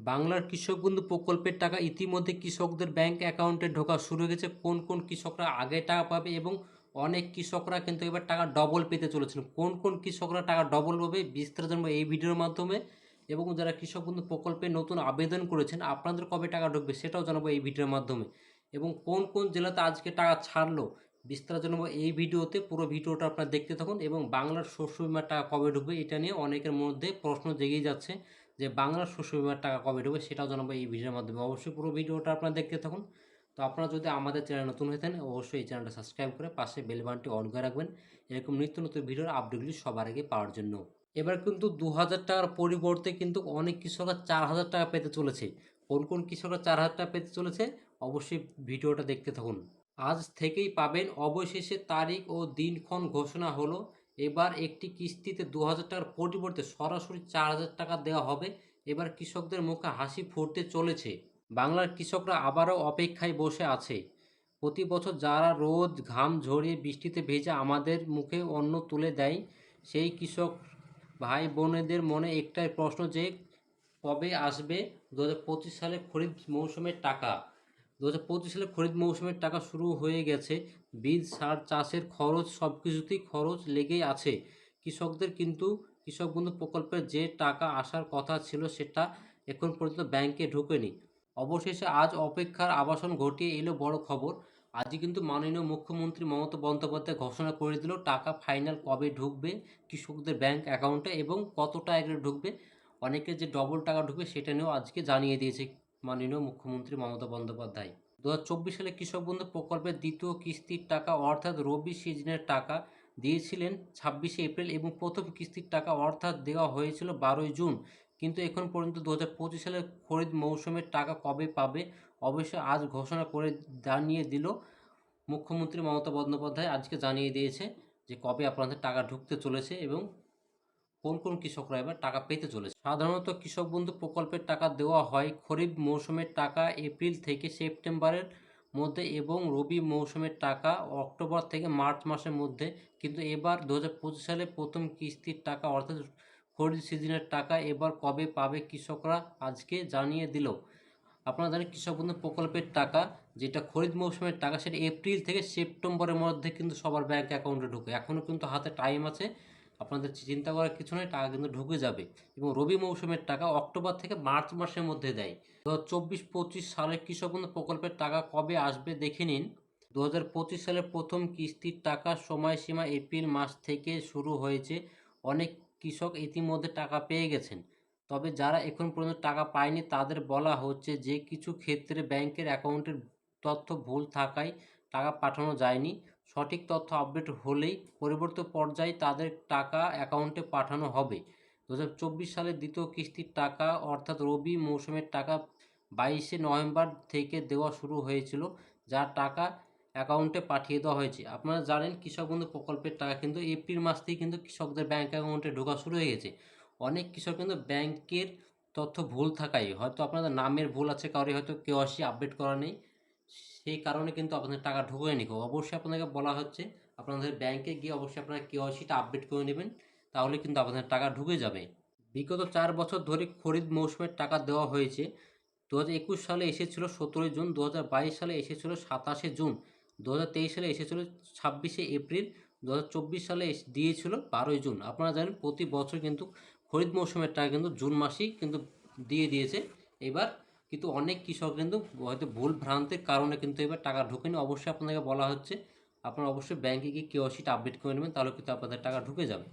বাংলার কৃষক বন্ধু প্রকল্পের টাকা ইতিমধ্যে কৃষকদের ব্যাংক অ্যাকাউন্টে ঢোকা শুরু হয়ে গেছে। কোন কোন কৃষকরা আগে টাকা পাবে এবং অনেক কৃষকরা কিন্তু এবার টাকা ডবল পেতে চলেছেন। কোন কোন কৃষকরা টাকা ডবল পাবে বিস্তারিত জানবো এই ভিডিওর মাধ্যমে। এবং যারা কৃষক বন্ধু প্রকল্পে নতুন আবেদন করেছেন আপনাদের কবে টাকা ঢুকবে সেটাও জানাবো এই ভিডিওর মাধ্যমে। এবং কোন কোন জেলাতে আজকে টাকা ছাড়লো বিস্তারিত জানাবো এই ভিডিওতে। পুরো ভিডিওটা আপনারা দেখতে থাকুন। এবং বাংলার শস্য বিমার টাকা কবে ঢুকবে এটা নিয়ে অনেকের মধ্যে প্রশ্ন জেগেই যাচ্ছে যে বাংলার শস্য বিমার টাকা কবে ঢুকবে সেটাও জানাবো এই ভিডিওর মাধ্যমে। অবশ্যই পুরো ভিডিওটা আপনারা দেখতে থাকুন। তো আপনারা যদি আমাদের চ্যানেল নতুন হয়ে থাকেন অবশ্যই এই চ্যানেলটা সাবস্ক্রাইব করে পাশে বেল বাটনটি অন করে রাখবেন এরকম নিত্য নতুন ভিডিওর আপডেটগুলি সবার আগে পাওয়ার জন্য। এবার কিন্তু 2000 টাকার পরিবর্তে কিন্তু অনেক কৃষকরা 4000 টাকা পেতে চলেছে। কোন কোন কৃষকরা 4000 টাকা পেতে চলেছে অবশ্যই ভিডিওটা দেখতে থাকুন। আজ থেকেই পাবেন অবশেষে তারিখ ও দিনক্ষণ ঘোষণা হলো। এবার একটি কিস্তিতে 2000 টাকার পরিবর্তে সরাসরি 4000 টাকা দেওয়া হবে। এবার কৃষকদের মুখে হাসি ফুটতে চলেছে। বাংলার কৃষকরা আবারও অপেক্ষায় বসে আছে। প্রতি বছর যারা রোজ ঘাম ঝরিয়ে বৃষ্টিতে ভেজে আমাদের মুখে অন্ন তুলে দেয় সেই কৃষক ভাই বোনেদের মনে একটাই প্রশ্ন যে কবে আসবে 2025 সালে খরিফ মৌসুমের টাকা। 2025 সালে খরিফ মৌসুমের টাকা শুরু হয়ে গেছে। বীজ সার চাষের খরচ সব কিছুতেই খরচ লেগেই আছে কৃষকদের। কিন্তু কৃষক বন্ধু প্রকল্পের যে টাকা আসার কথা ছিল সেটা এখন পর্যন্ত ব্যাংকে ঢোকেনি। অবশেষে আজ অপেক্ষার আবাসন ঘটিয়ে এলো বড় খবর। আজই কিন্তু মাননীয় মুখ্যমন্ত্রী মমতা বন্দ্যোপাধ্যায় ঘোষণা করে দিল টাকা ফাইনাল কবে ঢুকবে কৃষকদের ব্যাংক অ্যাকাউন্টে এবং কত টাকা ঢুকবে। অনেকের যে ডবল টাকা ঢুকবে সেটা নিয়েও আজকে জানিয়ে দিয়েছে মাননীয় মুখ্যমন্ত্রী মমতা বন্দ্যোপাধ্যায়। 2024 সালে কৃষক বন্ধু প্রকল্পের দ্বিতীয় কিস্তির টাকা অর্থাৎ রবি সিজনের টাকা দিয়েছিলেন 26শে এপ্রিল এবং প্রথম কিস্তির টাকা অর্থাৎ দেওয়া হয়েছিল 12ই জুন। কিন্তু এখন পর্যন্ত 2025 সালের খরিফ মৌসুমের টাকা কবে পাবে অবশ্য আজ ঘোষণা করে জানিয়ে দিল মুখ্যমন্ত্রী মমতা বন্দ্যোপাধ্যায়। আজকে জানিয়ে দিয়েছে যে কবে আপনাদের টাকা ঢুকতে চলেছে এবং কোন কোন কৃষকরা এবার টাকা পেতে চলেছে। সাধারণত কৃষক বন্ধু প্রকল্পের টাকা দেওয়া হয় খরিফ মৌসুমের টাকা এপ্রিল থেকে সেপ্টেম্বরের মধ্যে এবং রবি মৌসুমের টাকা অক্টোবর থেকে মার্চ মাসের মধ্যে। কিন্তু এবার 2025 সালে প্রথম কিস্তির টাকা অর্থাৎ খরিফ সিজনের টাকা এবার কবে পাবে কৃষকরা আজকে জানিয়ে দিল। আপনারা জানেন কৃষক বন্ধু প্রকল্পের টাকা যেটা খরিফ মৌসুমের টাকা সেটা এপ্রিল থেকে সেপ্টেম্বরের মধ্যে কিন্তু সবার ব্যাংক অ্যাকাউন্টে ঢুকে। এখনও কিন্তু হাতে টাইম আছে, আপনাদের চিন্তা করার কিছু নয়, টাকা কিন্তু ঢুকে যাবে। এবং রবি মৌসুমের টাকা অক্টোবর থেকে মার্চ মাসের মধ্যে দেয়। 2024-25 সালের কৃষক বন্ধু প্রকল্পের টাকা কবে আসবে দেখে নিন। 2025 সালের প্রথম কিস্তির টাকার সময়সীমা এপ্রিল মাস থেকে শুরু হয়েছে। অনেক কৃষক ইতিমধ্যে টাকা পেয়ে গেছেন। তবে যারা এখন পর্যন্ত টাকা পায়নি তাদের বলা হচ্ছে যে কিছু ক্ষেত্রে ব্যাংকের অ্যাকাউন্টের তথ্য ভুল থাকায় টাকা পাঠানো যায়নি। সঠিক তথ্য আপডেট হলেই পরবর্তী পর্যায়ে তাদের টাকা অ্যাকাউন্টে পাঠানো হবে। 2024 সালের দ্বিতীয় কিস্তির টাকা অর্থাৎ রবি মৌসুমের টাকা 22শে নভেম্বর থেকে দেওয়া শুরু হয়েছিল, যার টাকা অ্যাকাউন্টে পাঠিয়ে দেওয়া হয়েছে। আপনারা জানেন কৃষক বন্ধু প্রকল্পের টাকা কিন্তু এপ্রিল মাস থেকে কিন্তু কৃষকদের ব্যাংক অ্যাকাউন্টে ঢোকা শুরু হয়ে গেছে। অনেক কৃষক কিন্তু ব্যাংকের তথ্য ভুল থাকায় হয়তো আপনাদের নামের ভুল আছে, কারোর হয়তো কেওয়াইসি আপডেট করা নেই, সেই কারণে কিন্তু আপনাদের টাকা ঢোকেনি। অবশ্যই আপনাদেরকে বলা হচ্ছে আপনাদের ব্যাংকে গিয়ে অবশ্যই আপনারা কেওয়াইসিটা আপডেট করে নেবেন, তাহলে কিন্তু আপনাদের টাকা ঢুকে যাবে। বিগত 4 বছর ধরে খরিফ মৌসুমের টাকা দেওয়া হয়েছে। 2021 সালে এসেছিল 17ই জুন, 2022 সালে এসেছিল 27শে জুন, 2023 সালে এসেছিল 26শে এপ্রিল, 2024 সালে দিয়েছিল 12ই জুন। আপনারা জানেন প্রতি বছর কিন্তু খরিফ মৌসুমের টাকা কিন্তু জুন মাসেই কিন্তু দিয়ে দিয়েছে। এবার কিন্তু অনেক কৃষক কিন্তু হয়তো ভুল ভ্রান্তির কারণে কিন্তু এবার টাকা ঢোকেনি। অবশ্যই আপনাদেরকে বলা হচ্ছে আপনারা অবশ্যই ব্যাংকে গিয়ে কেওয়াইসিটা আপডেট করে নেবেন, তাহলে কিন্তু আপনাদের টাকা ঢুকে যাবে।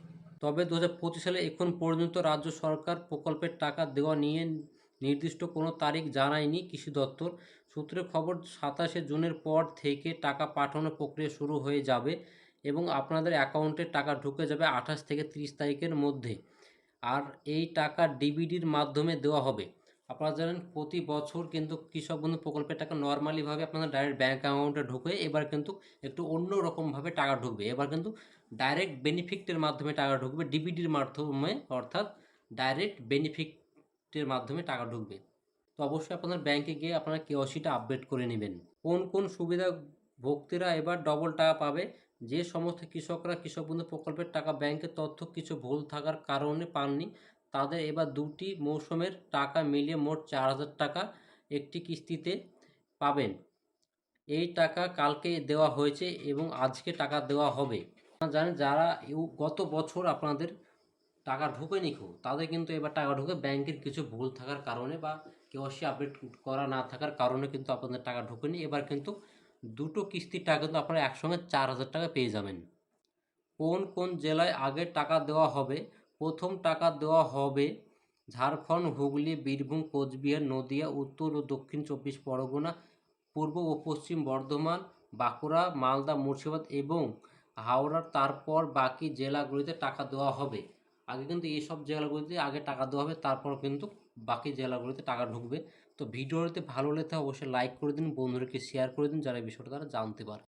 তবে 2025 সালে এখন পর্যন্ত রাজ্য সরকার প্রকল্পের টাকা দেওয়া নিয়ে নির্দিষ্ট কোনো তারিখ জানায়নি কৃষি দপ্তর। সূত্রের খবর 27শে জুনের পর থেকে টাকা পাঠানোর প্রক্রিয়া শুরু হয়ে যাবে এবং আপনাদের অ্যাকাউন্টে টাকা ঢুকে যাবে 28 থেকে 30 তারিখের মধ্যে। আর এই টাকা ডিবিডির মাধ্যমে দেওয়া হবে। আপনারা জানেন প্রতি বছর কিন্তু কৃষক বন্ধু প্রকল্পের টাকা নর্মালিভাবে আপনাদের ডাইরেক্ট ব্যাঙ্ক অ্যাকাউন্টে ঢুকে, এবার কিন্তু একটু অন্য রকমভাবে টাকা ঢুকবে। এবার কিন্তু ডাইরেক্ট বেনিফিটের মাধ্যমে টাকা ঢুকবে, ডিবিডির মাধ্যমে, অর্থাৎ ডাইরেক্ট বেনিফিটের মাধ্যমে টাকা ঢুকবে। তো অবশ্যই আপনাদের ব্যাংকে গিয়ে আপনারা কেওয়াইসিটা আপডেট করে নেবেন। কোন কোন সুবিধা ভোক্তারা এবার ডবল টাকা পাবে। যে সমস্ত কৃষকরা কৃষক বন্ধু প্রকল্পের টাকা ব্যাংকের তথ্য কিছু ভুল থাকার কারণে পাননি তাদের এবার দুটি মৌসুমের টাকা মিলিয়ে মোট 4,000 টাকা একটি কিস্তিতে পাবেন। এই টাকা কালকে দেওয়া হয়েছে এবং আজকে টাকা দেওয়া হবে। আপনারা জানেন যারা গত বছর আপনাদের টাকা ঢোকেনি তাদের কিন্তু এবার টাকা ঢোকে, ব্যাংকের কিছু ভুল থাকার কারণে বা কেওয়াইসি আপডেট করা না থাকার কারণে কিন্তু আপনাদের টাকা ঢোকেনি। এবার কিন্তু দুটো কিস্তির টাকা কিন্তু আপনারা একসঙ্গে 4,000 টাকা পেয়ে যাবেন। কোন কোন জেলায় আগে টাকা দেওয়া হবে? প্রথম টাকা দেওয়া হবে ঝাড়খণ্ড, হুগলি, বীরভূম, কোচবিহার, নদিয়া, উত্তর ও দক্ষিণ 24 পরগনা, পূর্ব ও পশ্চিম বর্ধমান, বাঁকুড়া, মালদা, মুর্শিদাবাদ এবং হাওড়ার। তারপর বাকি জেলাগুলিতে টাকা দেওয়া হবে। আগে কিন্তু এইসব জেলাগুলিতে আগে টাকা দেওয়া হবে, তারপর কিন্তু বাকি জেলাগুলিতে টাকা ঢুকবে। তো ভিডিওটিতে ভালো লেগে থাকলে অবশ্যই লাইক করে দিন, বন্ধুদেরকে শেয়ার করে দিন যারা এই বিষয়টা তারা জানতে পারে।